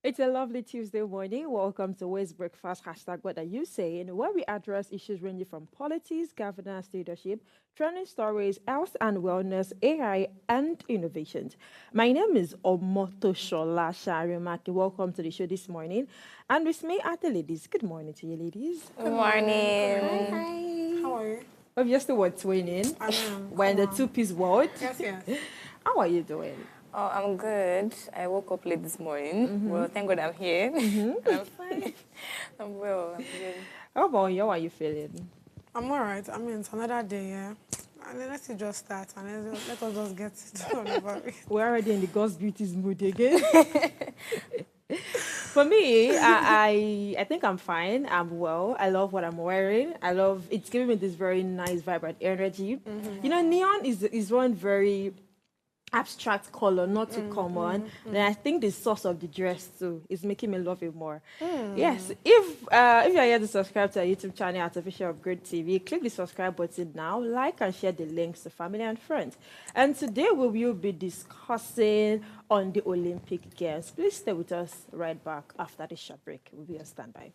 It's a lovely Tuesday morning. Welcome to West Breakfast. Hashtag what are you saying? Where we address issues ranging from politics, governance, leadership, trending stories, health and wellness, AI, and innovations. My name is Omoto Shola Sharimaki. Welcome to the show this morning. And with me are the ladies. Good morning to you, ladies. Good Good morning. Good morning. morning. How Hi. are you? Obviously, we're twinning. I am. We're in Come the on. two-piece world. Yes, yes. How are you doing? Oh, I'm good. I woke up late this morning. Well, thank God I'm here. And I'm fine. I'm well. I'm good. How about you? How are you feeling? I'm all right. I mean, it's another day, yeah. And then let's just start and let us just get it done over with. We're already in the God's beauties mood again. For me, I think I'm fine. I'm well. I love what I'm wearing. I love it's giving me this very nice, vibrant energy. You know, neon is one very abstract color, not too common. Then I think the source of the dress too is making me love it more. Yes, if you are here to subscribe to our YouTube channel at Official Upgrade TV, click the subscribe button now, like and share the links to family and friends. And today we will be discussing on the Olympic Games. Please stay with us right back after the short break. We'll be on standby.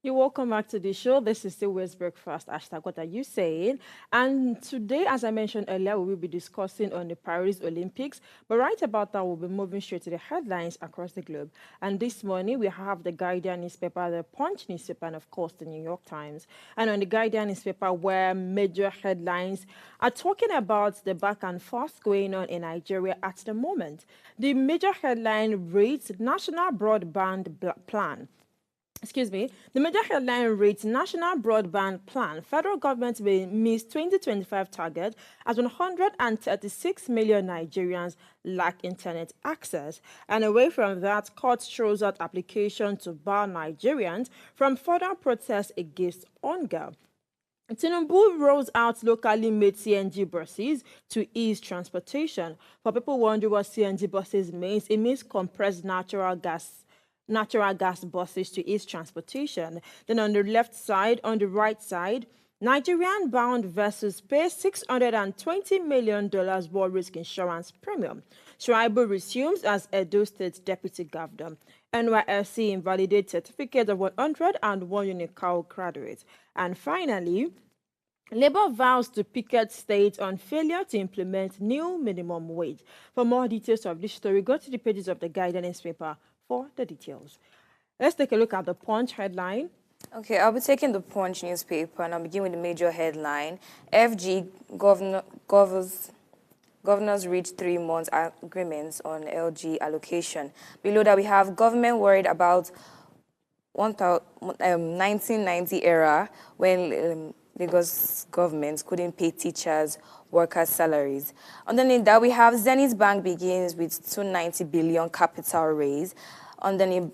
You're welcome back to the show. This is still West Breakfast. Hashtag what are you saying? And today, as I mentioned earlier, we will be discussing on the Paris Olympics. But right about that, we'll be moving straight to the headlines across the globe. And this morning, we have the Guardian newspaper, the Punch newspaper, and of course, the New York Times. And on the Guardian newspaper, where major headlines are talking about the back and forth going on in Nigeria at the moment. The major headline reads National Broadband Plan. Excuse me, the major headline reads National Broadband Plan. Federal government will miss 2025 target as 136 million Nigerians lack internet access. And away from that, court throws out application to bar Nigerians from further protests against hunger. Tinubu rolls out locally made CNG buses to ease transportation. For people wondering what CNG buses means, it means compressed natural gas buses to ease transportation. Then on the left side, on the right side, Nigerian-bound vessels pay $620 million war risk insurance premium. Shuaibu resumes as Edo State Deputy Governor. NYSC invalidates certificate of 101 Unicao graduates. And finally, Labour vows to picket state on failure to implement new minimum wage. For more details of this story, go to the pages of the Guardian newspaper for the details. Let's take a look at the Punch headline. Okay, I'll be taking the Punch newspaper and I'll begin with the major headline. Governors reach 3 months agreements on LG allocation. Below that, we have government worried about 1990 era when Lagos government couldn't pay teachers, workers' salaries. Underneath that, we have Zenith Bank begins with 290 billion capital raise. Underneath,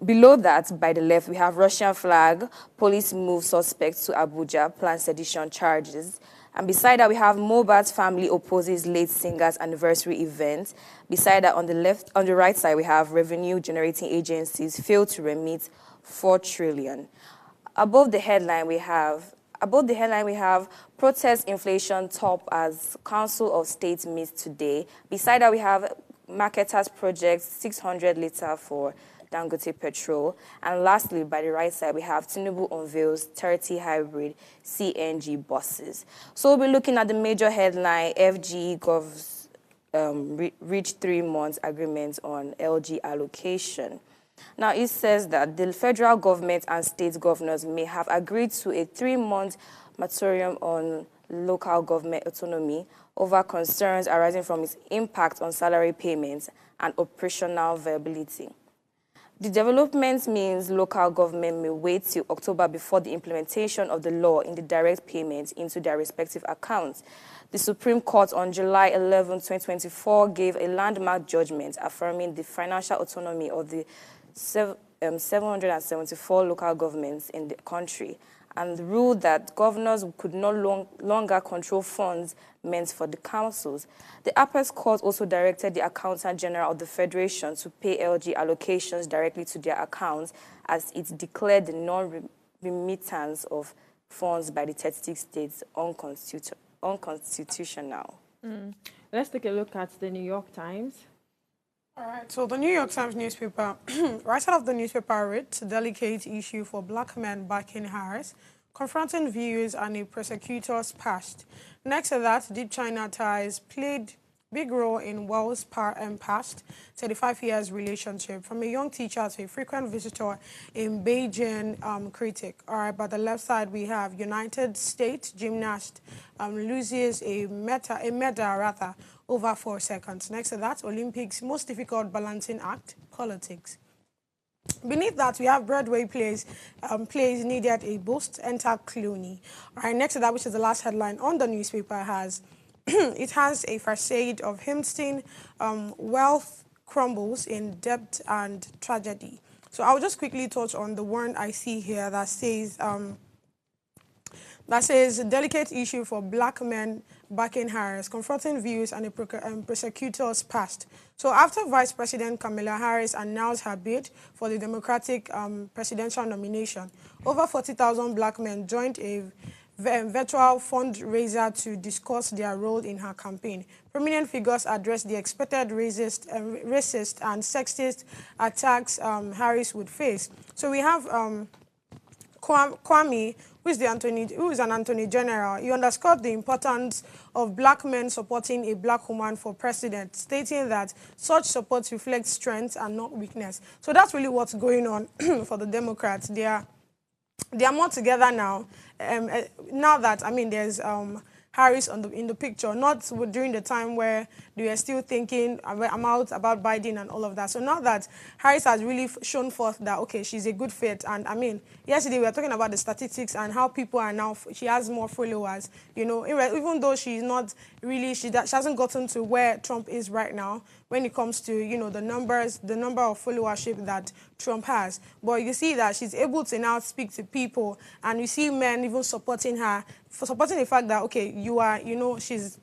below that, by the left, we have Russian flag, police move suspects to Abuja, plan sedition charges. And beside that, we have Mobat's family opposes late singer's anniversary event. Beside that, on the right side, we have revenue generating agencies fail to remit 4 trillion. Above the headline, we have About the headline, we have protest inflation top as Council of State meets today. Beside that, we have marketers project 600 litre for Dangote petrol. And lastly, by the right side, we have Tinubu unveils 30 hybrid CNG buses. So we'll be looking at the major headline, FG Gov's reached 3 months agreement on LG allocation. Now, it says that the federal government and state governors may have agreed to a 3-month moratorium on local government autonomy over concerns arising from its impact on salary payments and operational viability. The development means local government may wait till October before the implementation of the law in the direct payments into their respective accounts. The Supreme Court on July 11, 2024 gave a landmark judgment affirming the financial autonomy of the 774 local governments in the country and ruled that governors could no longer control funds meant for the councils. The Apex Court also directed the Accountant General of the Federation to pay LG allocations directly to their accounts as it declared the non-remittance of funds by the 36 states unconstitutional. Let's take a look at the New York Times. All right, so the New York Times newspaper, right out of the newspaper read, delicate issue for black men backing Harris, confronting views and a prosecutor's past. Next to that, deep China ties played big role in Wale's past 35 years relationship, from a young teacher to a frequent visitor in Beijing critic. All right, by the left side, we have United States gymnast loses a medal over 4 seconds. Next to that, Olympics most difficult balancing act, politics. Beneath that, we have Broadway plays needed a boost, enter Clooney. All right, next to that, which is the last headline on the newspaper, has it has a facade of Hempstein, wealth crumbles in debt and tragedy. So I'll just quickly touch on the one I see here that says delicate issue for black men backing Harris, confronting views and a prosecutor's past. So after Vice President Kamala Harris announced her bid for the Democratic presidential nomination, over 40,000 black men joined a virtual fundraiser to discuss their role in her campaign. Prominent figures addressed the expected racist and sexist attacks Harris would face. So we have Kwame, who is an Attorney General. He underscored the importance of black men supporting a black woman for president, stating that such support reflects strength and not weakness. So that's really what's going on for the Democrats. They are more together now. Now that, I mean, there's Harris in the picture, not during the time where they were still thinking about Biden and all of that. So now that Harris has really shown forth that, okay, she's a good fit. And I mean, yesterday we were talking about the statistics and how people are now, she has more followers, you know, even though she's not really, she hasn't gotten to where Trump is right now when it comes to, you know, the number of followership that Trump has. But you see that she's able to now speak to people, and you see men even supporting her, for supporting the fact that, okay, you are, you know, she's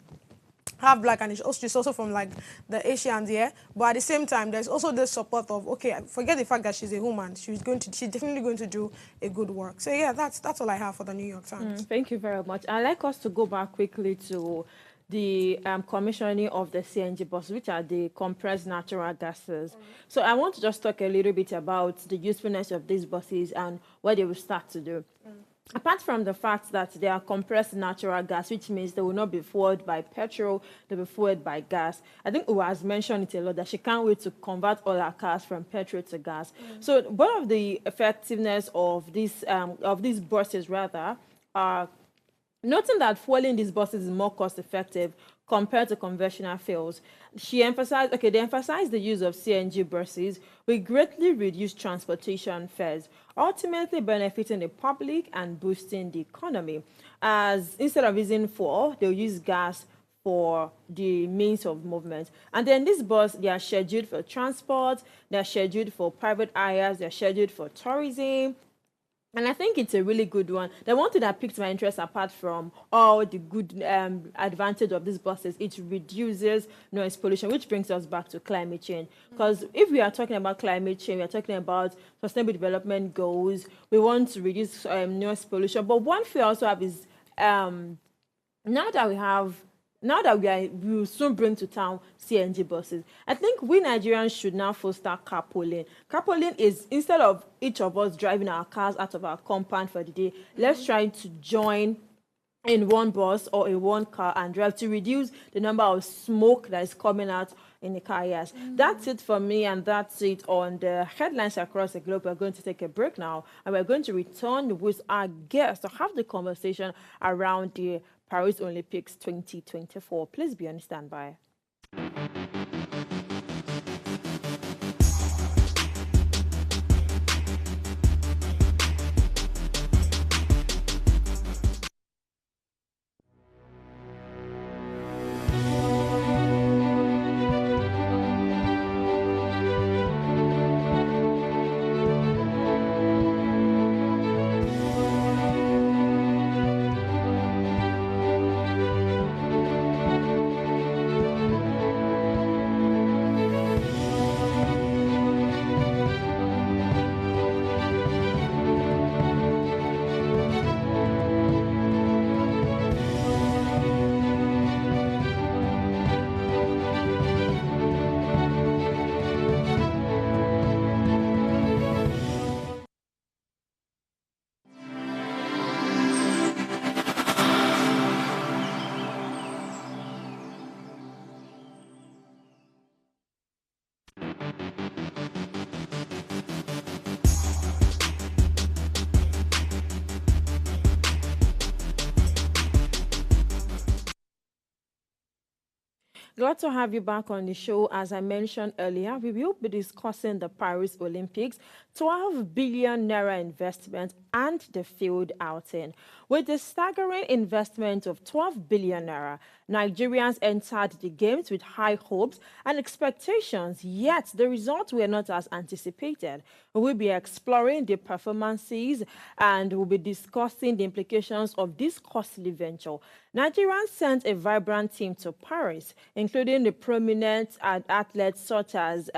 half black and she's also from like the Asians here. But at the same time, there's also this support of, okay, forget the fact that she's a woman. She's definitely going to do a good work. So yeah, that's all I have for the New York Times. Thank you very much. I'd like us to go back quickly to the commissioning of the CNG buses, which are the compressed natural gases. So I want to just talk a little bit about the usefulness of these buses and what they will start to do. Apart from the fact that they are compressed natural gas, which means they will not be fueled by petrol, they'll be fueled by gas. I think Uwa has mentioned it a lot, that she can't wait to convert all her cars from petrol to gas. So one of the effectiveness of these buses, rather, are noting that fueling these buses is more cost-effective compared to conventional fuels. They emphasized the use of CNG buses will greatly reduce transportation fares, ultimately benefiting the public and boosting the economy. As instead of using fuel, they'll use gas for the means of movement. And then this bus, they are scheduled for transport, they're scheduled for private hires, they're scheduled for tourism, And I think it's a really good one. The one thing that piqued my interest, apart from all the good advantage of these buses, it reduces noise pollution, which brings us back to climate change. Because if we are talking about climate change, we are talking about sustainable development goals. We want to reduce noise pollution. But one fear I also have is now that we have we will soon bring to town CNG buses. I think we Nigerians should now foster carpooling. Carpooling is, instead of each of us driving our cars out of our compound for the day, let's try to join in one bus or in one car and drive to reduce the number of smoke that is coming out in the car. Yes, that's it for me, and that's it on the headlines across the globe. We're going to take a break now, and we're going to return with our guests to have the conversation around the Paris Olympics 2024. Please be on standby. Glad to have you back on the show. As I mentioned earlier, we will be discussing the Paris Olympics, 12 billion naira investment, and the field outing. With the staggering investment of 12 billion naira, Nigerians entered the games with high hopes and expectations, yet the results were not as anticipated. We'll be exploring the performances and we'll be discussing the implications of this costly venture. Nigerians sent a vibrant team to Paris, including the prominent athletes such as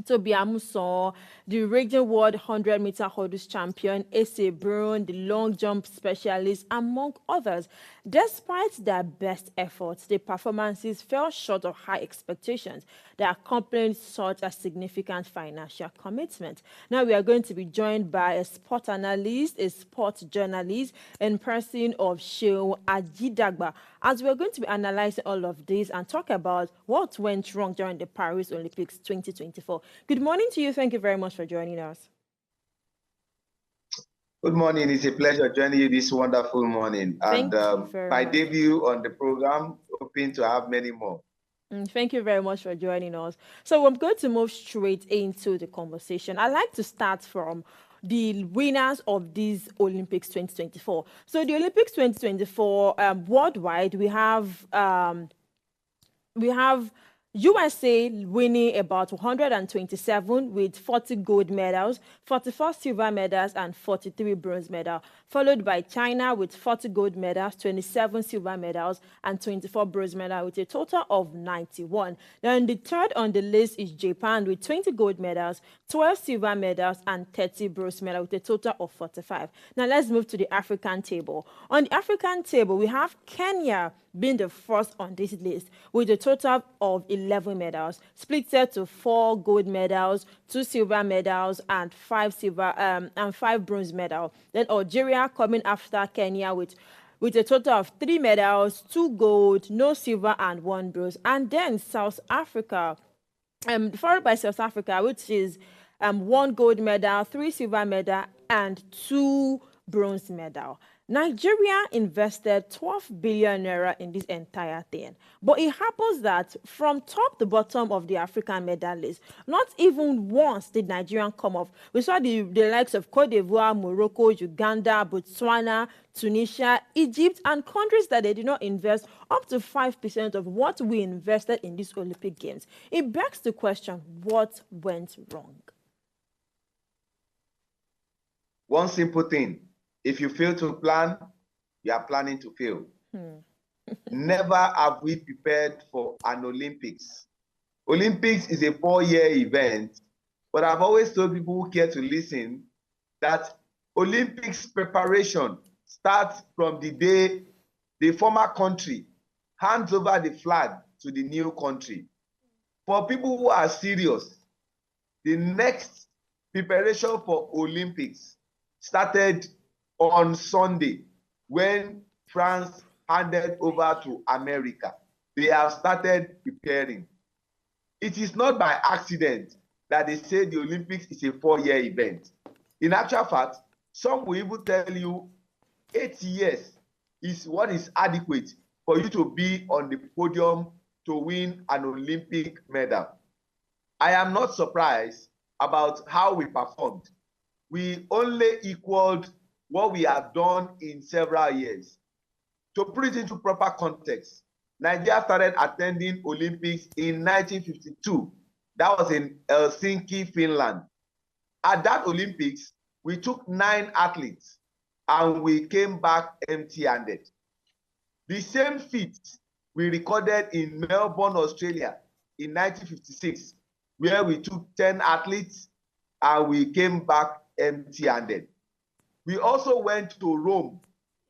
Toby Amuson, the region world 100-meter hurdles champion, Ese Brown, the long jump specialist, among others. Despite their best efforts, the performances fell short of high expectations that accompanied such a significant financial commitment. Now we are going to be joined by a sport analyst, a sport journalist, in person of Seun Ajidagba, as we're going to be analyzing all of this and talk about what went wrong during the Paris Olympics 2024. Good morning to you. Thank you very much for joining us. Good morning. It's a pleasure joining you this wonderful morning. Thank you very my much. debut on the program, hoping to have many more. Thank you very much for joining us. So I'm going to move straight into the conversation. I'd like to start from the winners of these Olympics 2024. So the Olympics 2024 worldwide, we have USA winning about 127 with 40 gold medals, 44 silver medals, and 43 bronze medals, followed by China with 40 gold medals, 27 silver medals, and 24 bronze medals, with a total of 91. Then the third on the list is Japan with 20 gold medals, 12 silver medals, and 30 bronze medals, with a total of 45. Now let's move to the African table. On the African table, we have Kenya being the first on this list with a total of 11 medals, split to 4 gold medals, 2 silver medals, and 5 bronze medals. Then Algeria coming after Kenya with a total of 3 medals, 2 gold, no silver, and 1 bronze. And then South Africa, followed by South Africa, which is 1 gold medal, 3 silver medal, and 2 bronze medal. Nigeria invested 12 billion naira in this entire thing. But it happens that from top to bottom of the African medal list, not even once did Nigeria come off. We saw the likes of Cote d'Ivoire, Morocco, Uganda, Botswana, Tunisia, Egypt, and countries that they did not invest up to 5% of what we invested in these Olympic Games. It begs the question, what went wrong? One simple thing, if you fail to plan, you are planning to fail. Never have we prepared for an Olympics. Olympics is a 4-year event, but I've always told people who care to listen that Olympics preparation starts from the day the former country hands over the flag to the new country. For people who are serious, the next preparation for Olympics started on Sunday when France handed over to America. They have started preparing. It is not by accident that they say the Olympics is a 4-year event. In actual fact, some will even tell you 8 years is what is adequate for you to be on the podium to win an Olympic medal. I am not surprised about how we performed. We only equaled what we have done in several years. To put it into proper context, Nigeria started attending Olympics in 1952. That was in Helsinki, Finland. At that Olympics, we took 9 athletes and we came back empty-handed. The same feat we recorded in Melbourne, Australia in 1956, where we took 10 athletes and we came back empty-handed. We also went to Rome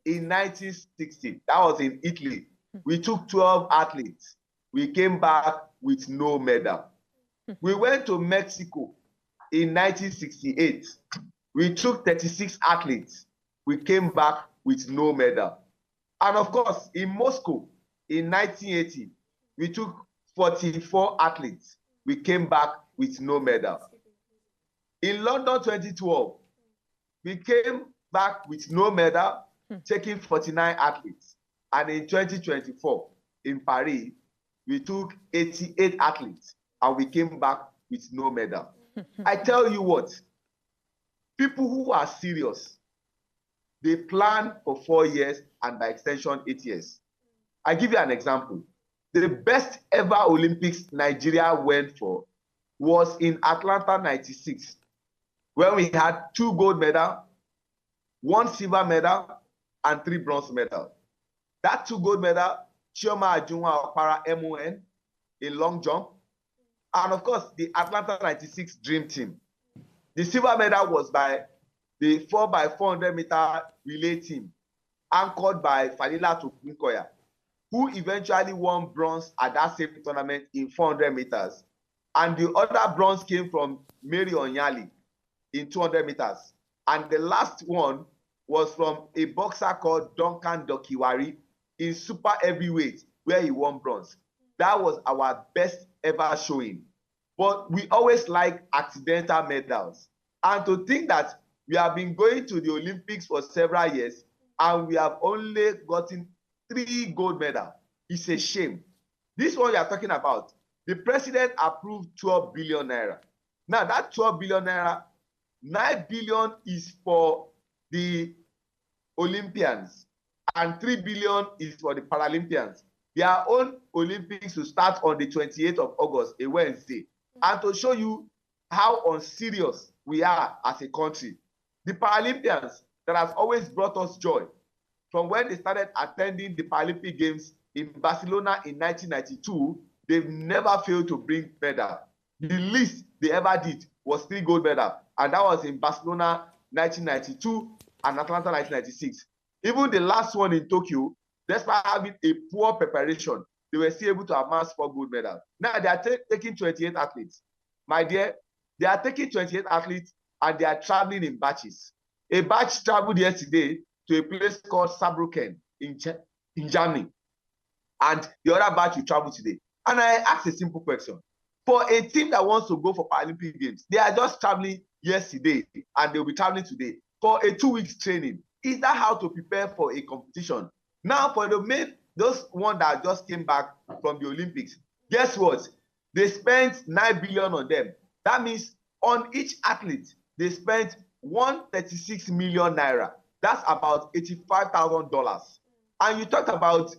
in 1960. That was in Italy. We took 12 athletes. We came back with no medal. We went to Mexico in 1968. We took 36 athletes. We came back with no medal. And of course, in Moscow in 1980, we took 44 athletes. We came back with no medal. In London 2012, we came back with no medal, taking 49 athletes. And in 2024, in Paris, we took 88 athletes and we came back with no medal. I tell you what, people who are serious, they plan for 4 years and by extension 8 years. I give you an example. The best ever Olympics Nigeria went for was in Atlanta 96, where we had 2 gold medals, 1 silver medal, and 3 bronze medals. That 2 gold medals, Chioma Ajunwa Okpara MON in long jump, and of course the Atlanta 96 Dream Team. The silver medal was by the 4x400 meter relay team, anchored by Fadila Tokunkoya, who eventually won bronze at that same tournament in 400 meters. And the other bronze came from Mary Onyali in 200 meters. And the last one was from a boxer called Duncan Dokiwari in super heavyweight, where he won bronze. That was our best ever showing. But we always like accidental medals. And to think that we have been going to the Olympics for several years and we have only gotten 3 gold medals, it's a shame. This one you are talking about, the president approved 12 billion naira. Now that 12 billion naira, 9 billion is for the Olympians and 3 billion is for the Paralympians. Their own Olympics will start on the 28th of August, a Wednesday. And to show you how unserious we are as a country, the Paralympians that has always brought us joy from when they started attending the Paralympic Games in Barcelona in 1992, they've never failed to bring medal. The least they ever did was 3 gold medals, and that was in Barcelona 1992 and Atlanta 1996. Even the last one in Tokyo, despite having a poor preparation, they were still able to amass 4 gold medals. Now they are taking 28 athletes. My dear, they are taking 28 athletes and they are traveling in batches. A batch traveled yesterday to a place called Saarbrücken in Germany, and the other batch will travel today. And I asked a simple question. For a team that wants to go for Paralympic Games, they are just traveling yesterday and they'll be traveling today for a 2 weeks training. Is that how to prepare for a competition? Now for those one that just came back from the Olympics, guess what? They spent 9 billion on them. That means on each athlete, they spent 136 million naira. That's about $85,000. And you talked about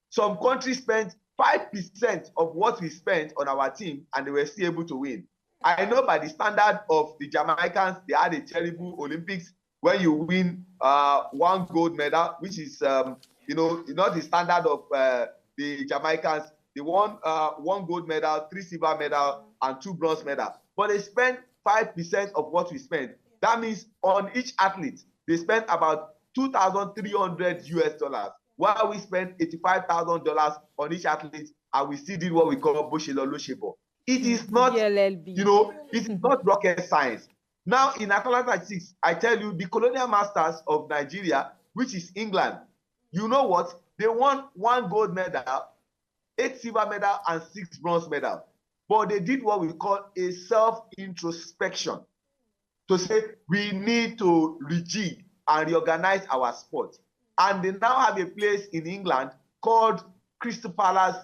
some countries spent 5% of what we spent on our team and they were still able to win. I know by the standard of the Jamaicans, they had a terrible Olympics. when you win one gold medal, which is not the standard of the Jamaicans. They won one gold medal, 3 silver medal, and 2 bronze medal. But they spent 5% of what we spent. That means on each athlete, they spent about $2,300 while we spent $85,000 on each athlete, and we still did what we call Boshelo Loshebo. It is not, it is not rocket science. Now in Atlanta 6, I tell you, the colonial masters of Nigeria, which is England, you know what? They won 1 gold medal, 8 silver medal, and 6 bronze medal. But they did what we call a self-introspection to say we need to rejig and reorganize our sport. And they now have a place in England called Crystal Palace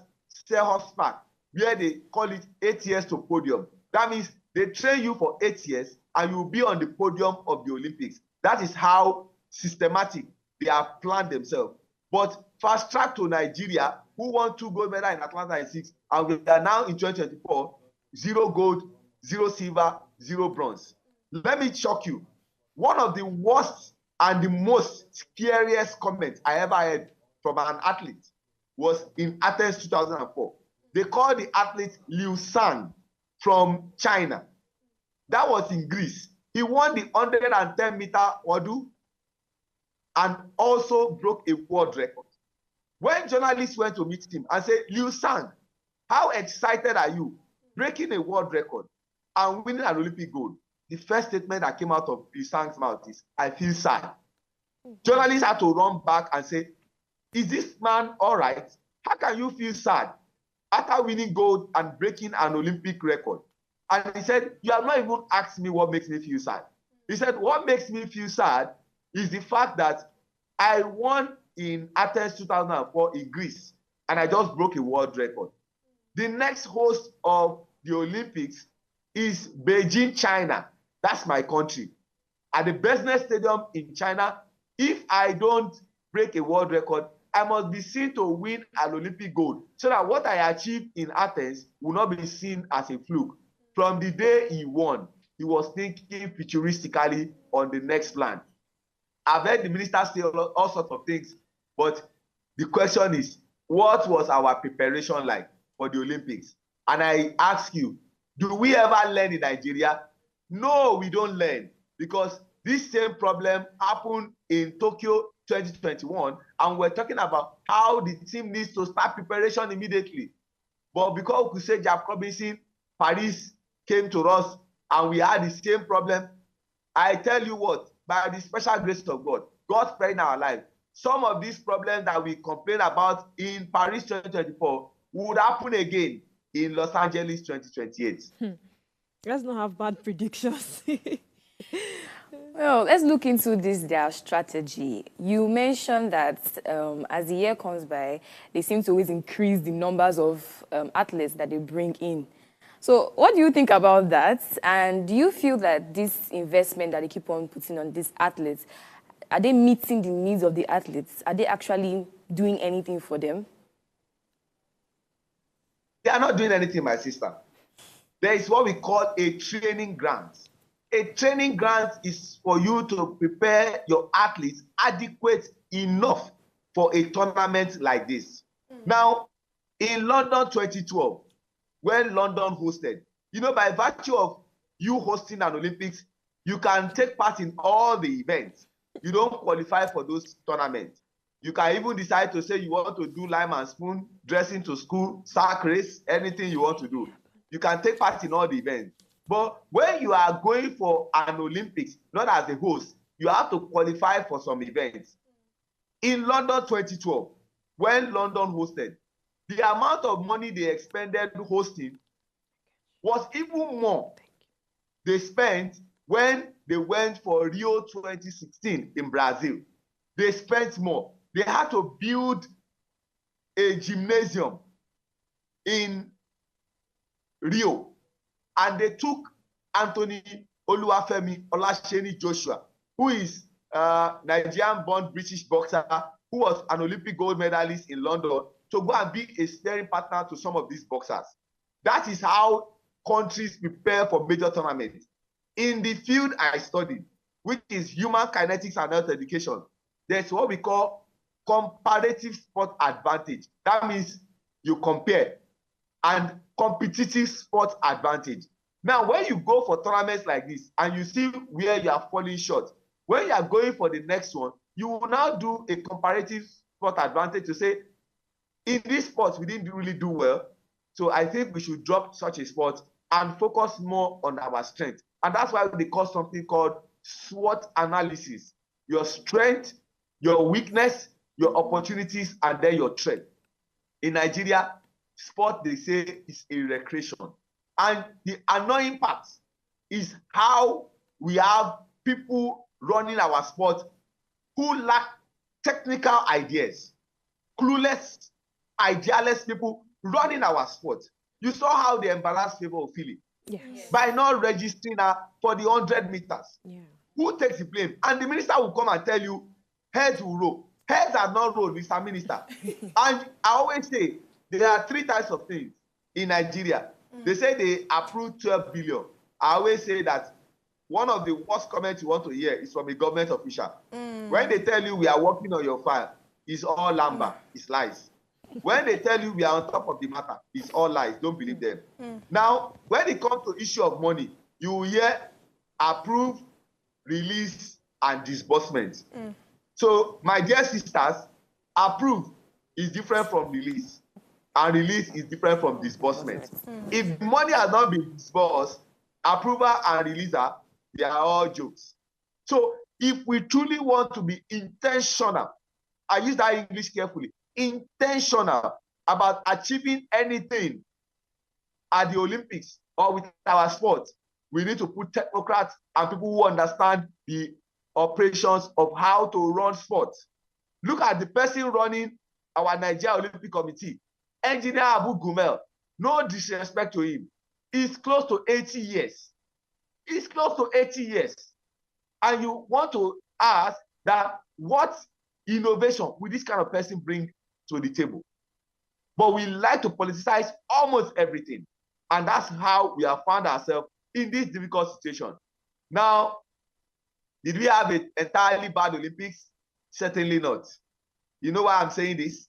Selhurst Park, where they call it 8 years to podium. That means they train you for 8 years and you'll be on the podium of the Olympics. That is how systematic they have planned themselves. But fast track to Nigeria, who won 2 gold medals in Atlanta in 6, and we are now in 2024, 0 gold, 0 silver, 0 bronze. Let me shock you. One of the worst and the most scariest comments I ever heard from an athlete was in Athens 2004. They called the athlete Liu Sang from China. That was in Greece. He won the 110-meter hurdle and also broke a world record. When journalists went to meet him and said, Liu Sang, how excited are you breaking a world record and winning an Olympic gold? The first statement that came out of Liu Sang's mouth is, I feel sad. Journalists had to run back and say, is this man all right? How can you feel sad after winning gold and breaking an Olympic record? And he said, you have not even asked me what makes me feel sad. He said, what makes me feel sad is the fact that I won in Athens 2004 in Greece, and I just broke a world record. The next host of the Olympics is Beijing, China. That's my country. At the business stadium in China, if I don't break a world record, I must be seen to win an Olympic gold so that what I achieved in Athens will not be seen as a fluke. From the day he won, he was thinking futuristically on the next plan. I've heard the minister say all sorts of things, but the question is, what was our preparation like for the Olympics? And I ask you, do we ever learn in Nigeria? No, we don't learn, because this same problem happened in Tokyo 2021, and we're talking about how the team needs to start preparation immediately. But because we could say Jack Robinson, Paris came to us and we had the same problem, I tell you what, by the special grace of God, God spared our life. Some of these problems that we complain about in Paris 2024 would happen again in Los Angeles 2028. Let's not have bad predictions. Well, let's look into their strategy. You mentioned that as the year comes by, they seem to always increase the numbers of athletes that they bring in. So what do you think about that? And do you feel that this investment that they keep on putting on these athletes, are they meeting the needs of the athletes? Are they actually doing anything for them? They are not doing anything, my sister. There is what we call a training grant. A training grant is for you to prepare your athletes adequate enough for a tournament like this. Now, in London 2012, when London hosted, by virtue of you hosting an Olympics, you can take part in all the events. You don't qualify for those tournaments. You can even decide to say you want to do lime and spoon, dressing to school, sack race, anything you want to do. You can take part in all the events. But when you are going for an Olympics, not as a host, you have to qualify for some events. In London 2012, when London hosted, the amount of money they expended hosting was even more they spent when they went for Rio 2016 in Brazil. They spent more. They had to build a gymnasium in Rio, and they took Anthony Oluwafemi Olasheni Joshua, who is a Nigerian-born British boxer who was an Olympic gold medalist in London, to go and be a sparring partner to some of these boxers. That is how countries prepare for major tournaments. In the field I studied, which is human kinetics and health education, there's what we call comparative sport advantage. That means you compare, and competitive sport advantage. Now, when you go for tournaments like this and you see where you are falling short, when you are going for the next one, you will now do a comparative sport advantage to say, in this sport, we didn't really do well. So I think we should drop such a sport and focus more on our strength. And that's why they call something called SWOT analysis. Your strength, your weakness, your opportunities, and then your threat. In Nigeria, sport, they say, is a recreation. And the annoying part is how we have people running our sport who lack technical ideas, clueless, idealist people running our sport. You saw how they embarrassed Favour Ofili by not registering her for the 100 meters. Who takes the blame? And the minister will come and tell you, heads will roll. Heads are not rolled, Mr. Minister. And I always say, there are three types of things in Nigeria. They say they approved 12 billion. I always say that one of the worst comments you want to hear is from a government official. When they tell you we are working on your file, it's all lamba, it's lies. When they tell you we are on top of the matter, it's all lies. Don't believe them. Now, when it comes to issue of money, you will hear approve, release, and disbursement. So, my dear sisters, approve is different from release, and release is different from disbursement. If money has not been disbursed, approval and releaser, they are all jokes. So, if we truly want to be intentional, I use that English carefully, intentional about achieving anything at the Olympics or with our sport, we need to put technocrats and people who understand the operations of how to run sports. Look at the person running our Nigeria Olympic Committee, Engineer Abu Gumel. No disrespect to him. He's close to 80 years. He's close to 80 years. And you want to ask that what innovation will this kind of person bring to the table? But we like to politicize almost everything. And that's how we have found ourselves in this difficult situation. Now, did we have an entirely bad Olympics? Certainly not. You know why I'm saying this?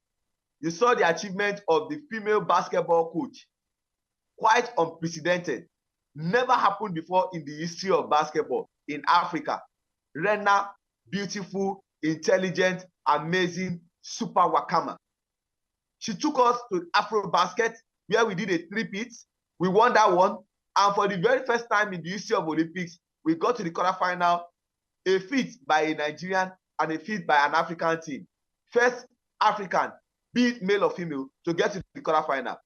You saw the achievement of the female basketball coach. Quite unprecedented. Never happened before in the history of basketball in Africa. Rena, beautiful, intelligent, amazing, super Wakama. She took us to Afro Basket, where we did a three-peat. We won that one. And for the very first time in the history of Olympics, we got to the quarterfinal, a feat by a Nigerian and a feat by an African team. First African, be it male or female, to get to the quarterfinal.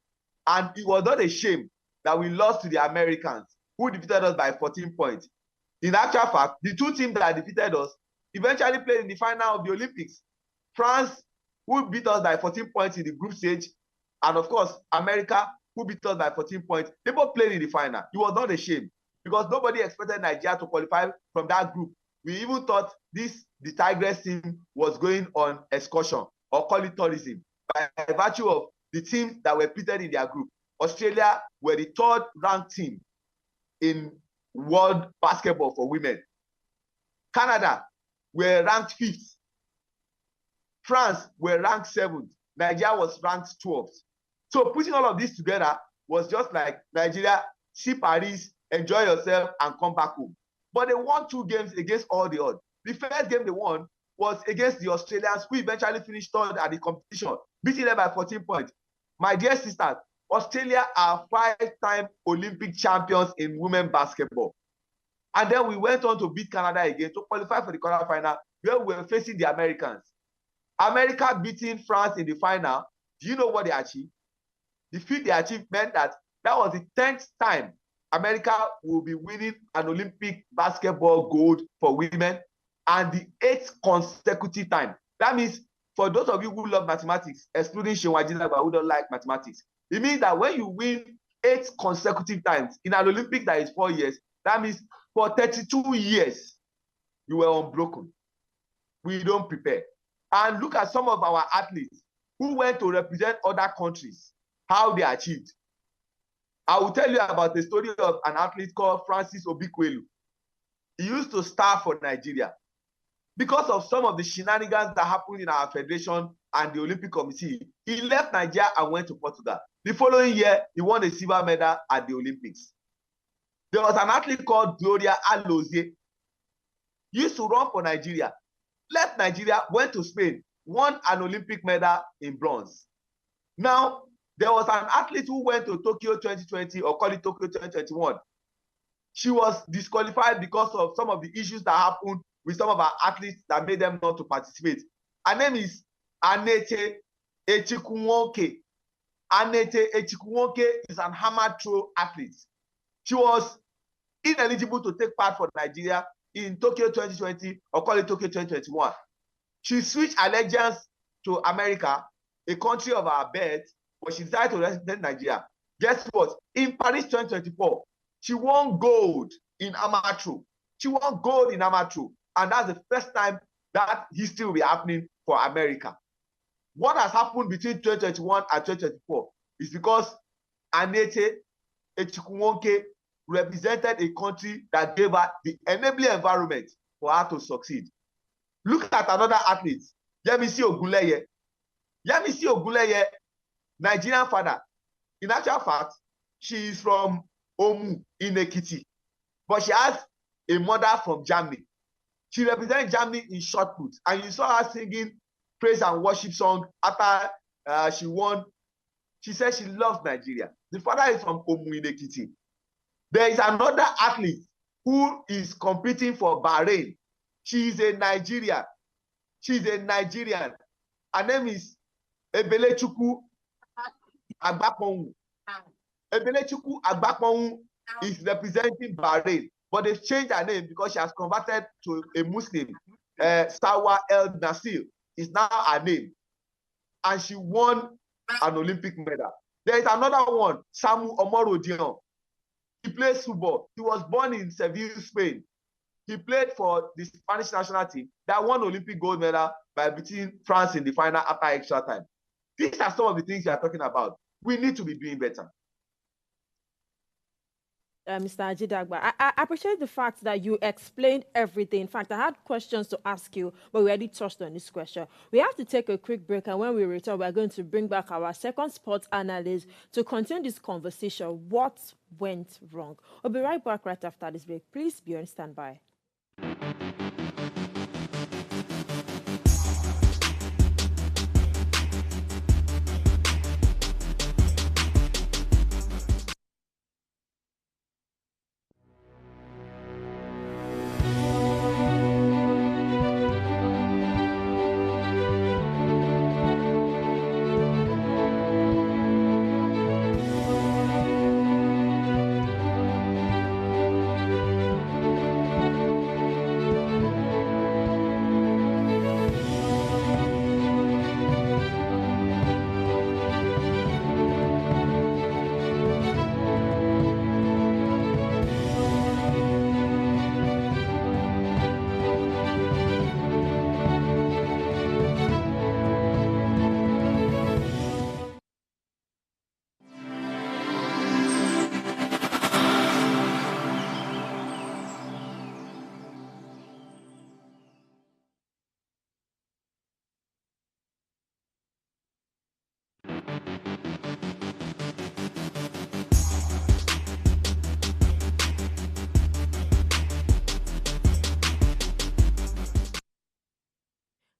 And it was not a shame that we lost to the Americans, who defeated us by 14 points. In actual fact, the two teams that defeated us eventually played in the final of the Olympics. France, who beat us by 14 points in the group stage, and of course, America, who beat us by 14 points. They both played in the final. It was not a shame because nobody expected Nigeria to qualify from that group. We even thought the Tigress team was going on excursion, or call it tourism, by virtue of the teams that were pitted in their group. Australia were the third ranked team in world basketball for women. Canada were ranked 5th. France were ranked 7th. Nigeria was ranked 12th. So putting all of this together was just like Nigeria, see Paris, enjoy yourself, and come back home. But they won 2 games against all the odds. The first game they won was against the Australians, who eventually finished 3rd at the competition, beating them by 14 points. My dear sisters, Australia are 5-time Olympic champions in women basketball. And then we went on to beat Canada again to qualify for the quarterfinal, where we were facing the Americans. America beating France in the final. Do you know what they achieved? The feat they achieved meant that was the 10th time America will be winning an Olympic basketball gold for women, and the 8th consecutive time. That means, for those of you who love mathematics, excluding Seun Ajidagba, who don't like mathematics, it means that when you win 8 consecutive times in an Olympic that is 4 years, that means for 32 years, you were unbroken. We don't prepare. And look at some of our athletes who went to represent other countries, how they achieved. I will tell you about the story of an athlete called Francis Obikwelu. he used to start for Nigeria. Because of some of the shenanigans that happened in our federation and the Olympic Committee, he left Nigeria and went to Portugal. The following year, he won a silver medal at the Olympics. There was an athlete called Gloria Alozie. He used to run for Nigeria, left Nigeria, went to Spain, won an Olympic medal in bronze. Now, there was an athlete who went to Tokyo 2020, or call it Tokyo 2021. She was disqualified because of some of the issues that happened with some of our athletes that made them not to participate. Her name is Annette Echikunwoke. Annette Echikunwoke is an hammer throw athlete. She was ineligible to take part for Nigeria in Tokyo 2020, or call it Tokyo 2021. She switched allegiance to America, a country of our birth, but she decided to represent Nigeria. Guess what? In Paris 2024, she won gold in amateur. She won gold in amateur. And that's the first time that history will be happening for America. What has happened between 2021 and 2024 is because Annette Echikunwoke represented a country that gave her the enabling environment for her to succeed. Look at another athlete, Yemisi Ogunleye. Yemisi Ogunleye, Nigerian father. In actual fact, she is from Omu in Ekiti, but she has a mother from Germany. She represents Germany in shot put, and you saw her singing praise and worship song after she won. She said she loves Nigeria. The father is from Omu in Ekiti. There is another athlete who is competing for Bahrain. She is a Nigerian. She is a Nigerian. Her name is Ebelechukwu Agbaponwu. Ebelechukwu Agbaponwu is representing Bahrain, but they've changed her name because she has converted to a Muslim. Sawa El Nasir is now her name, and she won an Olympic medal. There is another one, Samu Omorodion. He plays football. He was born in Seville, Spain. He played for the Spanish national team that won Olympic gold medal by beating France in the final after extra time. These are some of the things you are talking about. We need to be doing better. Mr. Ajidagba, I appreciate the fact that you explained everything. In fact, I had questions to ask you, but we already touched on this question. We have to take a quick break, and when we return, we're going to bring back our second sports analyst to continue this conversation. What went wrong? We'll be right back right after this break. Please be on standby.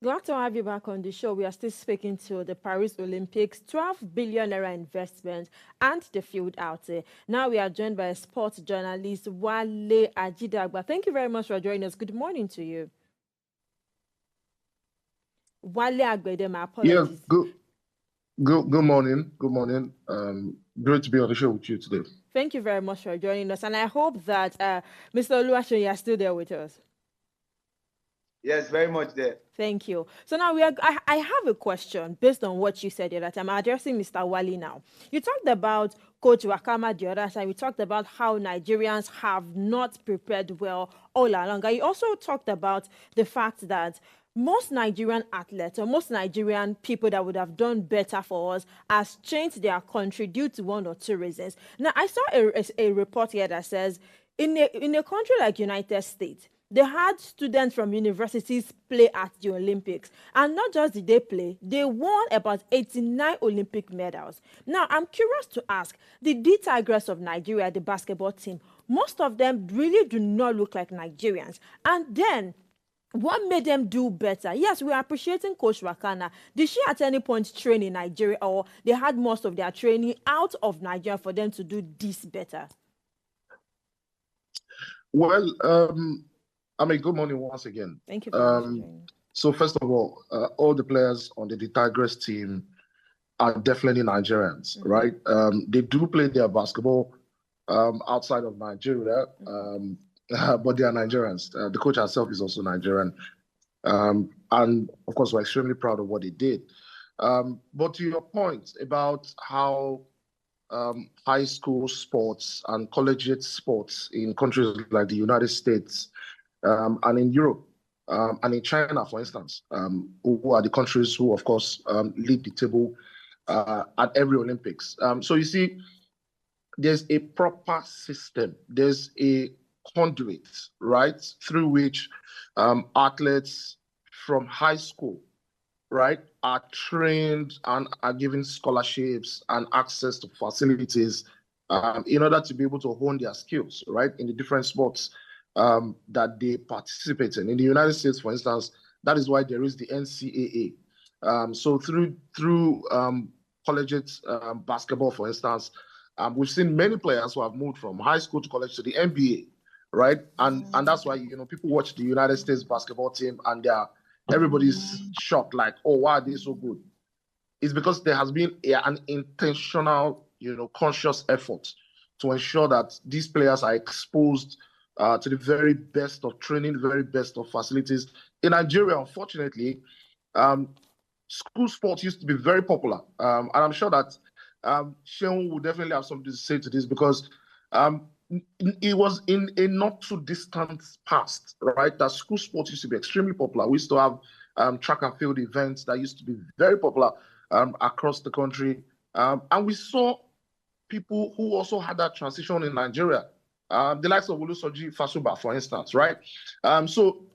Glad to have you back on the show. We are still speaking to the Paris Olympics, 12 billion naira investment and the field out there. Now we are joined by sports journalist Wale Ajidagba. Thank you very much for joining us. Good morning to you. Wale Agbede, my apologies. Yeah, good morning. Good morning. Great to be on the show with you today. Thank you very much for joining us. And I hope that Mr. Oluwaseun, you are still there with us. Yes, very much there. Thank you. So now I have a question based on what you said the other time. I'm addressing Mr. Wale now. You talked about Coach Wakama the other time. We talked about how Nigerians have not prepared well all along. And you also talked about the fact that most Nigerian athletes or most Nigerian people that would have done better for us has changed their country due to one or two reasons. Now, I saw a report here that says in a country like United States, they had students from universities play at the Olympics. And not just did they play, they won about 89 Olympic medals. Now, I'm curious to ask, the D Tigers of Nigeria, the basketball team, most of them really do not look like Nigerians. And then, what made them do better? Yes, we are appreciating Coach Wakana. Did she at any point train in Nigeria, or they had most of their training out of Nigeria for them to do this better? Well, good morning once again. Thank you very much for joining. So first of all the players on the Tigers team are definitely Nigerians, right? They do play their basketball outside of Nigeria, but they are Nigerians. The coach herself is also Nigerian. And of course, we're extremely proud of what they did. But to your point about how high school sports and collegiate sports in countries like the United States and in Europe and in China, for instance, who are the countries who, of course, lead the table at every Olympics. So you see, there's a proper system. There's a conduit, right, through which athletes from high school, right, are trained and are given scholarships and access to facilities in order to be able to hone their skills, right, in the different sports that they participate in. In the United States, for instance, that is why there is the NCAA. So through collegiate basketball, for instance, we've seen many players who have moved from high school to college to the NBA, right? And that's why people watch the United States basketball team and everybody's shocked, like, oh, why are they so good? It's because there has been an intentional, conscious effort to ensure that these players are exposed to the very best of training, very best of facilities. In Nigeria, unfortunately, school sports used to be very popular. And I'm sure that Seun will definitely have something to say to this, because it was in a not too distant past, right, that school sports used to be extremely popular. We used to have track and field events that used to be very popular across the country. And we saw people who also had that transition in Nigeria, the likes of Olusoji Fasuba, for instance, right? So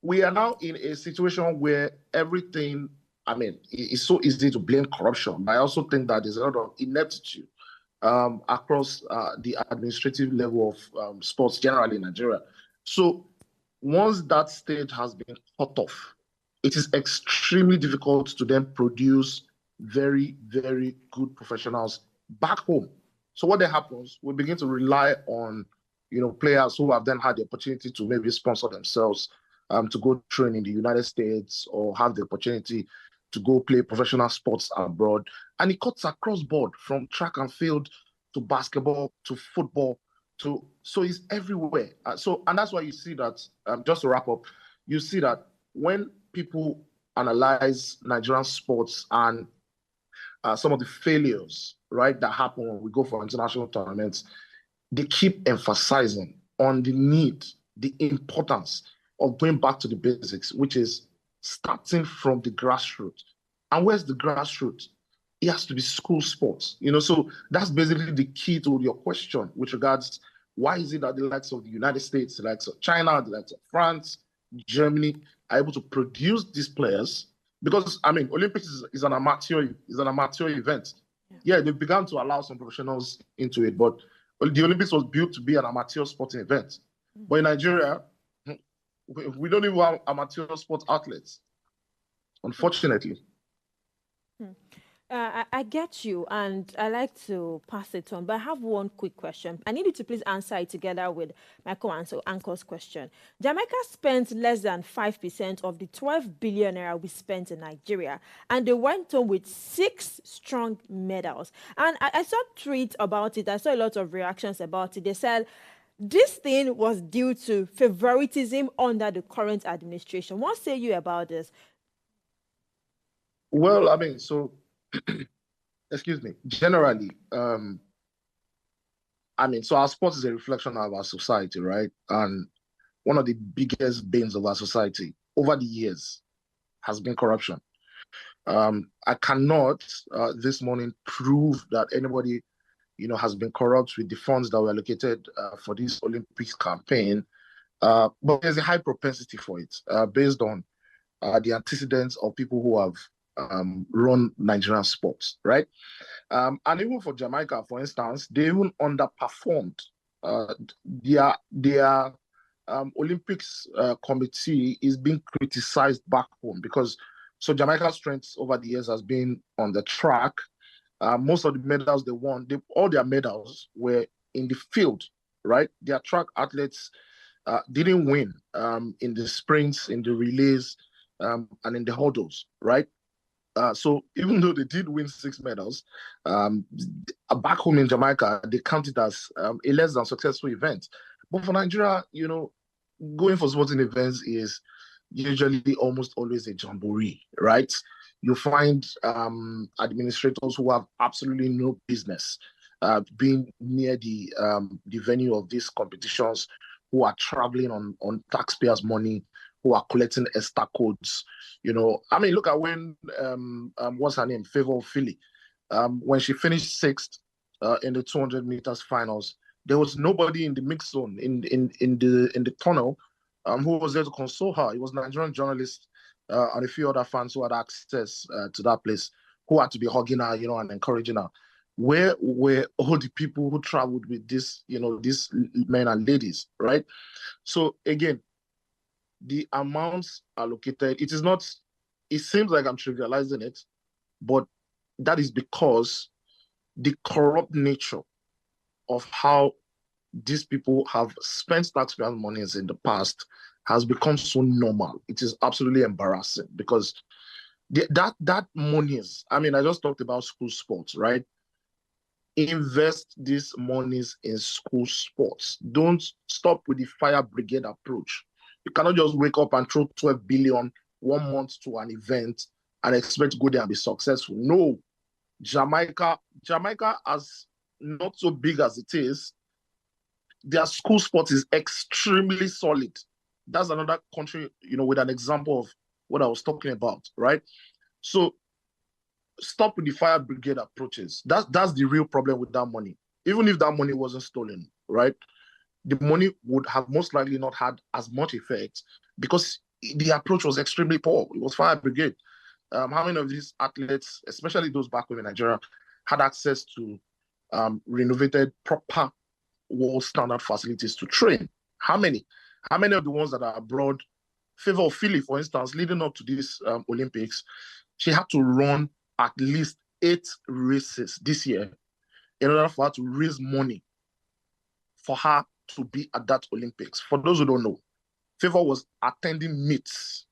we are now in a situation where everything, it's so easy to blame corruption. But I also think that there's a lot of ineptitude across the administrative level of sports generally in Nigeria. So once that stage has been cut off, it is extremely difficult to then produce very, very good professionals back home. So what then happens, we begin to rely on, players who have then had the opportunity to maybe sponsor themselves to go train in the United States or have the opportunity to go play professional sports abroad. And it cuts across board from track and field to basketball to football so it's everywhere. And that's why you see that, just to wrap up, you see that when people analyze Nigerian sports and some of the failures, right, that happen when we go for international tournaments, they keep emphasizing on the need, the importance of going back to the basics, which is starting from the grassroots. And where's the grassroots? It has to be school sports. So that's basically the key to your question with regards, why is it that the likes of the United States, the likes of China, the likes of France, Germany are able to produce these players? Because Olympics is an amateur event. Yeah, they've begun to allow some professionals into it, but the Olympics was built to be an amateur sporting event. But in Nigeria, we don't even have amateur sports athletes, unfortunately. I get you, and I like to pass it on, but I have one quick question. I need you to please answer it together with my co-anchor's question. Jamaica spent less than 5% of the 12 billion naira we spent in Nigeria, and they went home with 6 strong medals. And I saw tweets about it. I saw a lot of reactions about it. They said this thing was due to favoritism under the current administration. What say you about this? Well, excuse me, generally, so our sport is a reflection of our society, right? And one of the biggest banes of our society over the years has been corruption. I cannot this morning prove that anybody has been corrupt with the funds that were allocated for this Olympics campaign. But there's a high propensity for it based on the antecedents of people who have run Nigerian sports, right? And even for Jamaica, for instance, they even underperformed. Their Olympics committee is being criticized back home because so Jamaica's strength over the years has been on the track. Most of the medals they won, all their medals were in the field, right? Their track athletes didn't win in the sprints, in the relays, and in the hurdles, right? So even though they did win 6 medals, back home in Jamaica, they count it as a less than successful event. But for Nigeria, going for sporting events is usually almost always a jamboree, right? You find administrators who have absolutely no business being near the venue of these competitions, who are traveling on taxpayers' money, who are collecting ESTA codes. I mean, look at when what's her name, Favor Philly, when she finished 6th in the 200 meters finals, there was nobody in the mix zone in the tunnel who was there to console her. It was Nigerian journalists and a few other fans who had access to that place, who had to be hugging her, and encouraging her. Where were all the people who traveled with these men and ladies, right? So again, the amounts allocated, it seems like I'm trivializing it, but that is because the corrupt nature of how these people have spent taxpayer monies in the past has become so normal. It is absolutely embarrassing because that monies, I mean, I just talked about school sports, right? Invest these monies in school sports. Don't stop with the fire brigade approach. You cannot just wake up and throw 12 billion 1 month to an event and expect to go there and be successful. No. Jamaica, as not so big as it is, their school sport is extremely solid. That's another country, with an example of what I was talking about, right? So stop with the fire brigade approaches. That's the real problem with that money. Even if that money wasn't stolen, right? The money would have most likely not had as much effect because the approach was extremely poor. It was fire brigade. How many of these athletes, especially those back home in Nigeria, had access to renovated, proper world standard facilities to train? How many? How many of the ones that are abroad? Favor Philly, for instance, leading up to this Olympics, she had to run at least 8 races this year in order for her to raise money for her to be at that Olympics. For those who don't know, Favor was attending meets.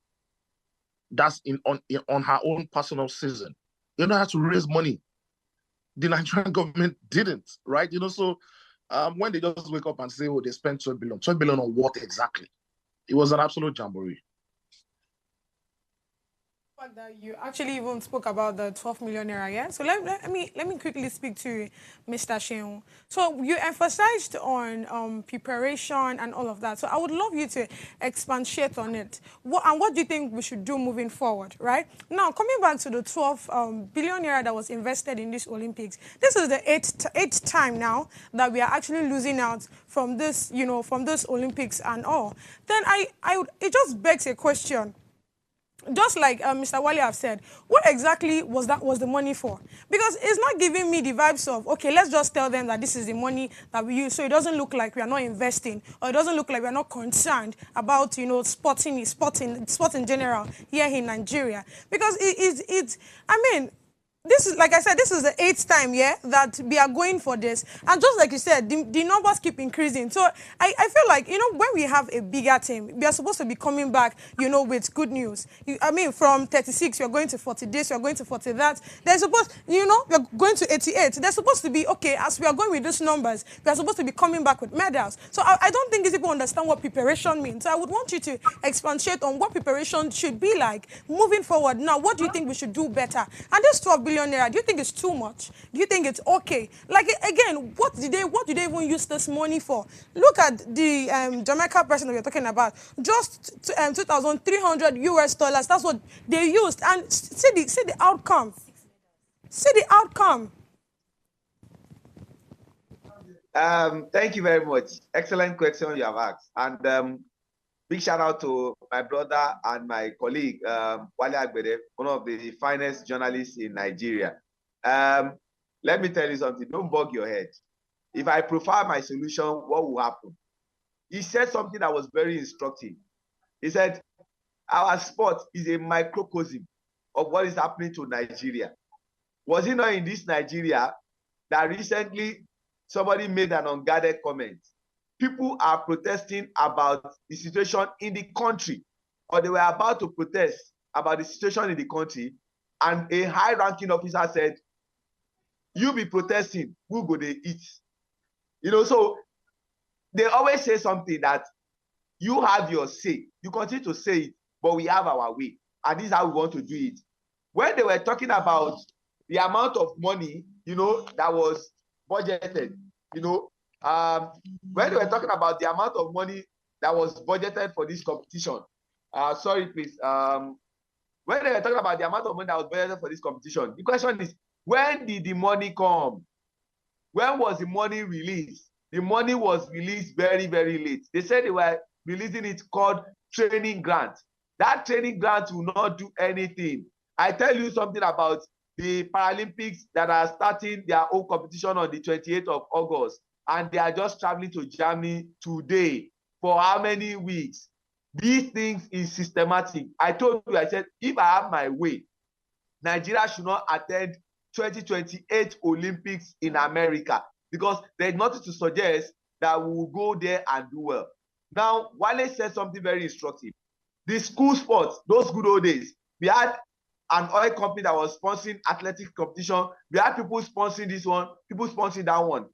That's on her own personal season. You know how to raise money. The Nigerian government didn't, right? So when they just wake up and say, oh, they spent 12 billion. 12 billion on what exactly? It was an absolute jamboree. That you actually even spoke about the 12 million naira, yeah? So let me quickly speak to Mr. Seun. So you emphasized on preparation and all of that. So I would love you to expatiate on it. What do you think we should do moving forward, right? Now, coming back to the 12 billion naira that was invested in this Olympics, this is the eighth time now that we are actually losing out from this, from this Olympics and all. Then it just begs a question. Just like Mr. Wale have said, what exactly was the money for? Because it's not giving me the vibes of, okay, let's just tell them that this is the money that we use, so it doesn't look like we are not investing, or it doesn't look like we are not concerned about, sport in general here in Nigeria. Because this is, like I said, this is the 8th time, yeah, that we are going for this. And just like you said, the numbers keep increasing. So I feel like, when we have a bigger team, we are supposed to be coming back, with good news. From 36, you're going to 40 this, you're going to 40 that. They're supposed, we're going to 88. They're supposed to be, okay, as we are going with these numbers, we are supposed to be coming back with medals. So I don't think these people understand what preparation means. So I would want you to expatiate on what preparation should be like moving forward. Now, what do you think we should do better? And this 12 billion naira, do you think it's too much? Do you think it's okay? Like, again, what did they even use this money for? Look at the Jamaica person that we're talking about. Just $2,300 US. That's what they used. And see the outcome. See the outcome. Thank you very much. Excellent question you have asked. And big shout out to my brother and my colleague, Wale Agbede, one of the finest journalists in Nigeria. Let me tell you something, don't bug your head. If I profile my solution, what will happen? He said something that was very instructive. He said, our sport is a microcosm of what is happening to Nigeria. Was it not in this Nigeria that recently somebody made an unguarded comment? People are protesting about the situation in the country, or they were about to protest about the situation in the country, and a high-ranking officer said, you be protesting, who go they eat? You know, so they always say something that you have your say. You continue to say it, but we have our way. And this is how we want to do it. When they were talking about the amount of money, you know, that was budgeted, you know, when they were talking about the amount of money that was budgeted for this competition, sorry, please. When they were talking about the amount of money that was budgeted for this competition, the question is, when did the money come? When was the money released? The money was released very, very late. They said they were releasing it called training grant. That training grant will not do anything. I tell you something about the Paralympics that are starting their own competition on the 28th of August, and they are just traveling to Germany today. For how many weeks? These things is systematic. I told you, I said, if I have my way, Nigeria should not attend 2028 Olympics in America, because there's nothing to suggest that we will go there and do well. Now, Wale said something very instructive. The school sports, those good old days, we had an oil company that was sponsoring athletic competition. We had people sponsoring this one, people sponsoring that one.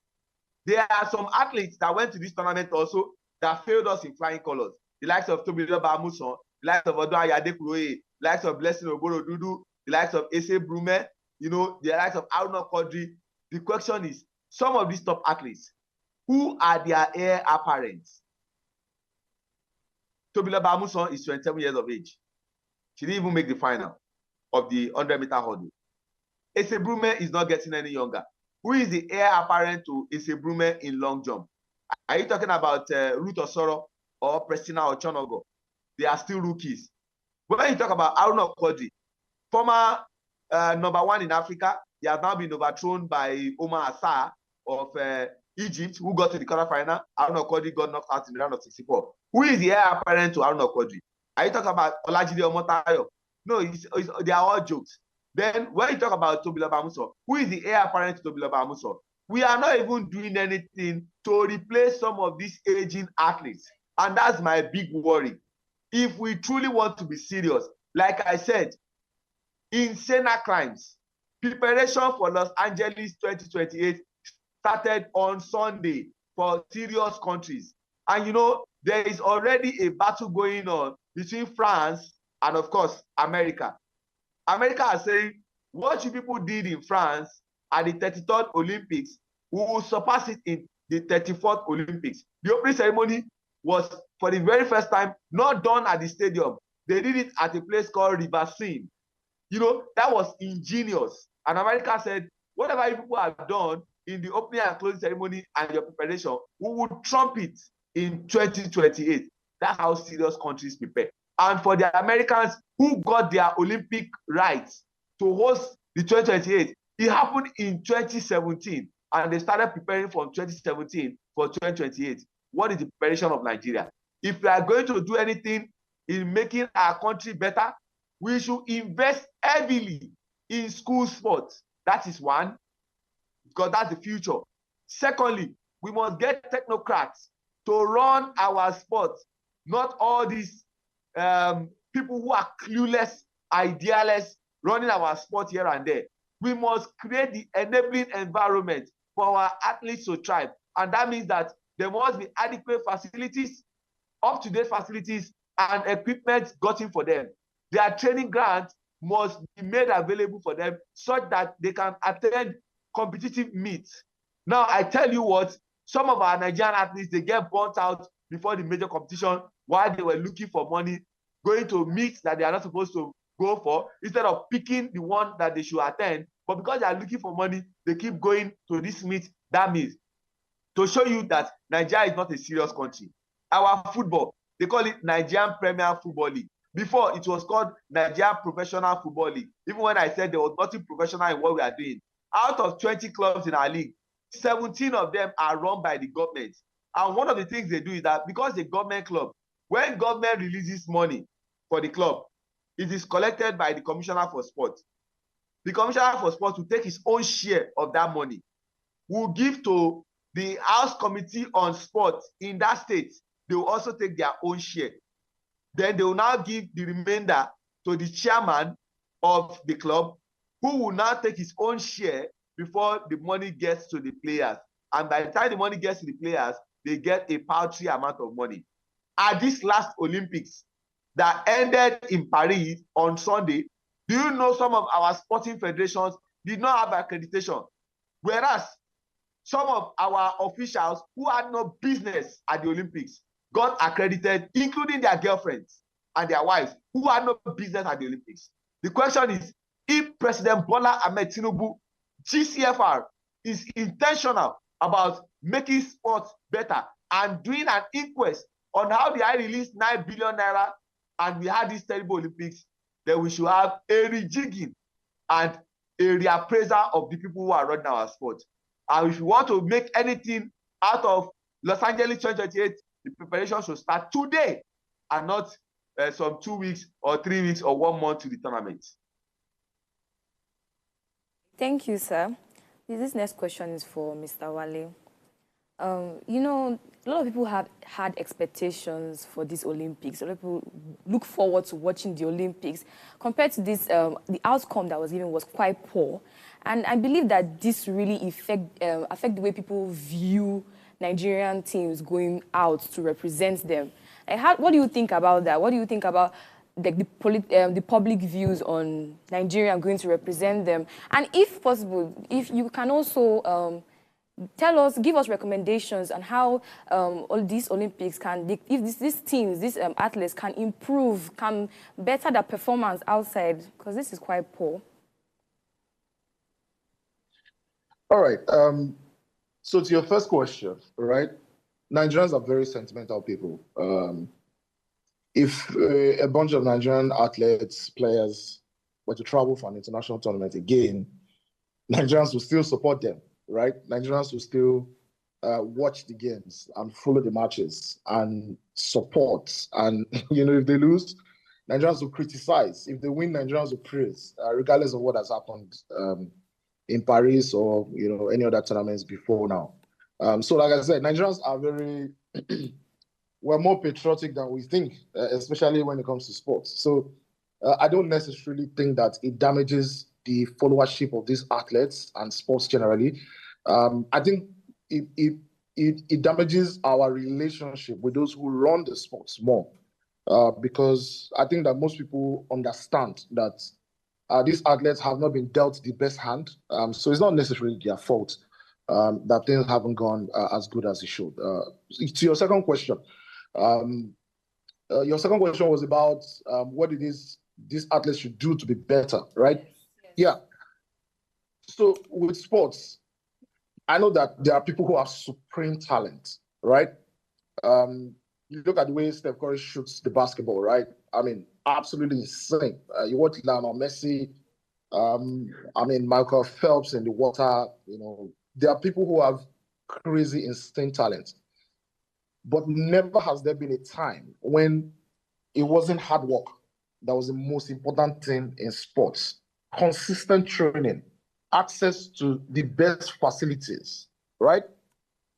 There are some athletes that went to this tournament also that failed us in flying colors. The likes of Tobiloba Amusan, the likes of Odun Ayadekuroye, the likes of Blessing Oborodudu, the likes of Ese Brume, you know, the likes of Aruna Kodri. The question is, some of these top athletes, who are their heir apparents? Tobiloba Amusan is 27 years of age. She didn't even make the final of the 100-meter hurdle. Ese Brume is not getting any younger. Who is the heir apparent to Ese Brume in long jump? Are you talking about Ruth Osoro or Prestina Ochonogo? They are still rookies. But when you talk about Aruna Kodri, former #1 in Africa, he has now been overthrown by Omar Assar of Egypt, who got to the quarterfinal. Aruna Kodri got knocked out in the round of 64. Who is the heir apparent to Aruna Kodri? Are you talking about Olajide Omotayo? No, they are all jokes. Then when you talk about Tobiloba Amusan, who is the heir apparent to Tobiloba Amusan? We are not even doing anything to replace some of these aging athletes. And that's my big worry. If we truly want to be serious, like I said, insane crimes, preparation for Los Angeles 2028 started on Sunday for serious countries. And you know, there is already a battle going on between France and, of course, America. America is saying, what you people did in France at the 33rd Olympics, we will surpass it in the 34th Olympics. The opening ceremony was, for the very first time, not done at the stadium. They did it at a place called River Seine. You know, that was ingenious. And America said, whatever you people have done in the opening and closing ceremony and your preparation, we will trump it in 2028. That's how serious countries prepare. And for the Americans who got their Olympic rights to host the 2028, it happened in 2017. And they started preparing from 2017 for 2028. What is the preparation of Nigeria? If we are going to do anything in making our country better, we should invest heavily in school sports. That is one, because that's the future. Secondly, we must get technocrats to run our sports, not all these people who are clueless, idealess, running our sport here and there. We must create the enabling environment for our athletes to thrive. And that means that there must be adequate facilities, up-to-date facilities, and equipment gotten for them. Their training grants must be made available for them such that they can attend competitive meets. Now, I tell you what, some of our Nigerian athletes, they get burnt out before the major competition while they were looking for money, going to meets that they are not supposed to go for, instead of picking the one that they should attend. But because they are looking for money, they keep going to this meet, that meet. to show you that Nigeria is not a serious country. Our football, they call it Nigerian Premier Football League. Before, it was called Nigerian Professional Football League. Even when I said there was nothing professional in what we are doing. Out of 20 clubs in our league, 17 of them are run by the government. And one of the things they do is that because the government club, when government releases money for the club, it is collected by the Commissioner for Sport. The Commissioner for Sport will take his own share of that money, will give to the House Committee on Sport in that state. They will also take their own share. Then they will now give the remainder to the chairman of the club, who will now take his own share before the money gets to the players. And by the time the money gets to the players, they get a paltry amount of money. At this last Olympics that ended in Paris on Sunday, do you know some of our sporting federations did not have accreditation? Whereas some of our officials who had no business at the Olympics got accredited, including their girlfriends and their wives who had no business at the Olympics. The question is, if President Bola Ahmed Tinubu, GCFR, is intentional about making sports better and doing an inquest on how they released 9 billion naira and we had this terrible Olympics, then we should have a rejigging and a reappraisal of the people who are running our sport. And if you want to make anything out of Los Angeles 2028, the preparation should start today and not some 2 weeks or 3 weeks or 1 month to the tournament. Thank you, sir. This next question is for Mr. Wale. You know, a lot of people have had expectations for these Olympics. A lot of people look forward to watching the Olympics. Compared to this, the outcome that was given was quite poor. And I believe that this really affect the way people view Nigerian teams going out to represent them. What do you think about that? What do you think about the public views on Nigeria going to represent them? And if possible, if you can also give us recommendations on how all these Olympics if these teams, these athletes can improve, can better their performance outside, because this is quite poor. All right. So to your first question, right? Nigerians are very sentimental people. If a bunch of Nigerian athletes, players were to travel for an international tournament again, Nigerians will still support them, right? Nigerians will still watch the games and follow the matches and support. And, if they lose, Nigerians will criticize. If they win, Nigerians will praise, regardless of what has happened in Paris or, any other tournaments before now. So like I said, Nigerians are we're more patriotic than we think, especially when it comes to sports. So I don't necessarily think that it damages the followership of these athletes and sports generally. I think it damages our relationship with those who run the sports more, because I think that most people understand that these athletes have not been dealt the best hand. So it's not necessarily their fault that things haven't gone as good as it should. To your second question, was about what it is these athletes should do to be better, right? Yes. Yeah. So with sports, I know that there are people who have supreme talent, right? You look at the way Steph Curry shoots the basketball, right? I mean, absolutely insane. You watch Lionel Messi, Michael Phelps in the water, there are people who have crazy, insane talent. But never has there been a time when it wasn't hard work that was the most important thing in sports. Consistent training, access to the best facilities, right?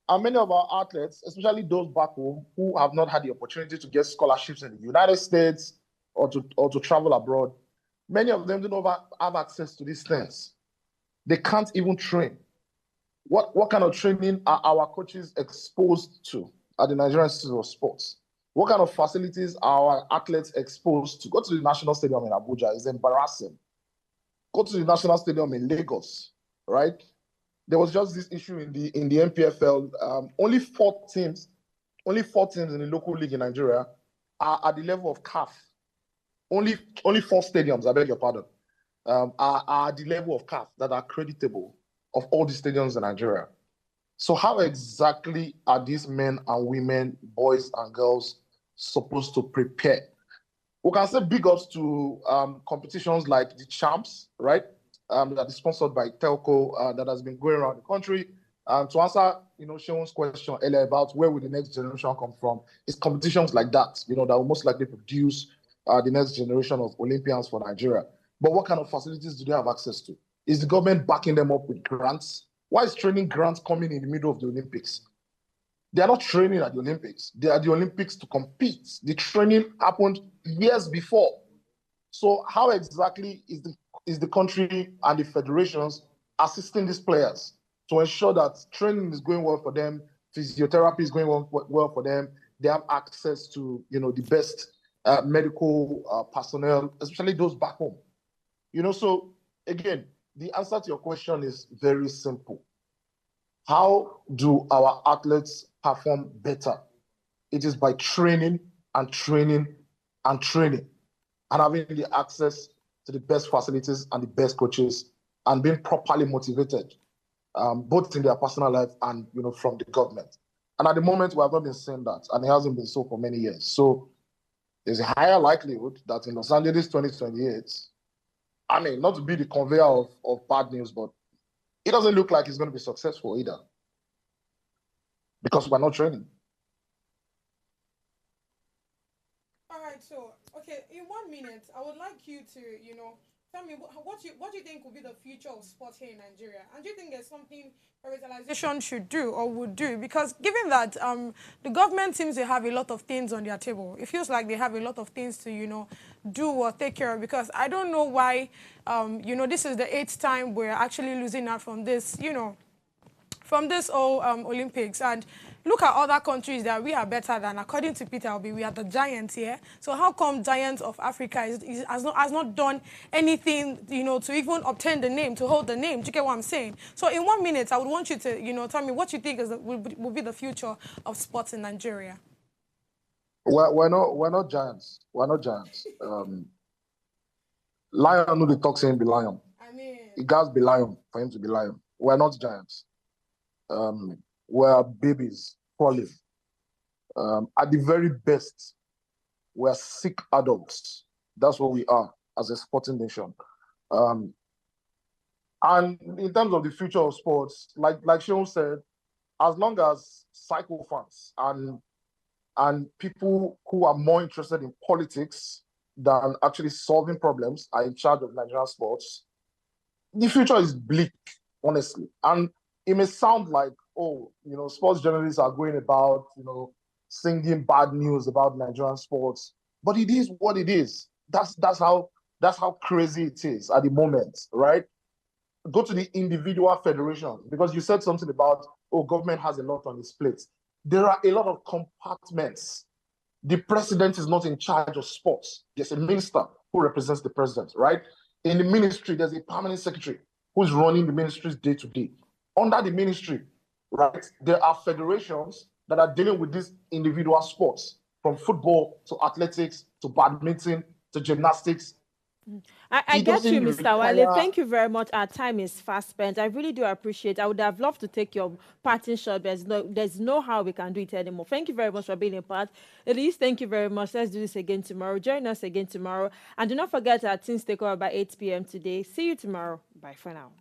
And many of our athletes, especially those back home who have not had the opportunity to get scholarships in the United States or to travel abroad, many of them do not have access to these things. They can't even train. What kind of training are our coaches exposed to at the Nigerian Institute of Sports? What kind of facilities are our athletes exposed to? Go to the National Stadium in Abuja, it's embarrassing. Go to the National Stadium in Lagos, right? There was just this issue in the NPFL. Only four teams in the local league in Nigeria are at the level of CAF. Only 4 stadiums, I beg your pardon, are at the level of CAF that are creditable of all the stadiums in Nigeria. So how exactly are these men and women, boys and girls, supposed to prepare? We can say big ups to competitions like the Champs, right? That is sponsored by Telco, that has been going around the country. To answer, Seun's question earlier about where will the next generation come from, it's competitions like that, that will most likely produce the next generation of Olympians for Nigeria. But what kind of facilities do they have access to? Is the government backing them up with grants? Why is training grants coming in the middle of the Olympics? They are not training at the Olympics. They are at the Olympics to compete. The training happened years before. So how exactly is the country and the federations assisting these players to ensure that training is going well for them, physiotherapy is going well for them, they have access to the best medical personnel, especially those back home. So again, the answer to your question is very simple. How do our athletes perform better? It is by training and training and training and having the access to the best facilities and the best coaches and being properly motivated, both in their personal life and from the government. And at the moment, we have not been seeing that, and it hasn't been so for many years. So there's a higher likelihood that in Los Angeles 2028, I mean, not to be the conveyor of bad news, but it doesn't look like it's going to be successful either because we're not training. All right, so okay, in 1 minute, I would like you to, tell me what do you think will be the future of sport here in Nigeria, and do you think there's something revitalization should do or would do? Because given that the government seems to have a lot of things on their table, it feels like they have a lot of things to do or take care of. Because I don't know why this is the 8th time we're actually losing out from this, from this whole Olympics. And look at other countries that we are better than. According to Peter Obi, we are the giants here. So how come giants of Africa has not done anything, to even obtain the name, to hold the name? Do you get what I'm saying? So in 1 minute, I would want you to, tell me what you think will be the future of sports in Nigeria. We're not giants. We're not giants. Lion no dey talk say him be lion. I mean, He gats be lion for him to be lion. We're not giants. We're babies crawling. At the very best, we're sick adults. That's what we are as a sporting nation. And in terms of the future of sports, like Seun said, as long as cycle fans and people who are more interested in politics than actually solving problems are in charge of Nigerian sports, the future is bleak, honestly. And it may sound like, sports journalists are going about, singing bad news about Nigerian sports, but it is what it is. That's how crazy it is at the moment, right? Go to the individual federations, because you said something about, government has a lot on its plate. There are a lot of compartments. The president is not in charge of sports. There's a minister who represents the president, right? In the ministry, there's a permanent secretary who's running the ministries day to day. Under the ministry, right, there are federations that are dealing with these individual sports, from football to athletics to badminton to gymnastics. I get you, Mr. Wale. Thank you very much. Our time is fast spent. I really do appreciate it. I would have loved to take your parting shot, but there's no how we can do it anymore. Thank you very much for being a part. Elise, thank you very much. Let's do this again tomorrow. Join us again tomorrow. And do not forget our Teens Takeover by 8 p.m. today. See you tomorrow. Bye for now.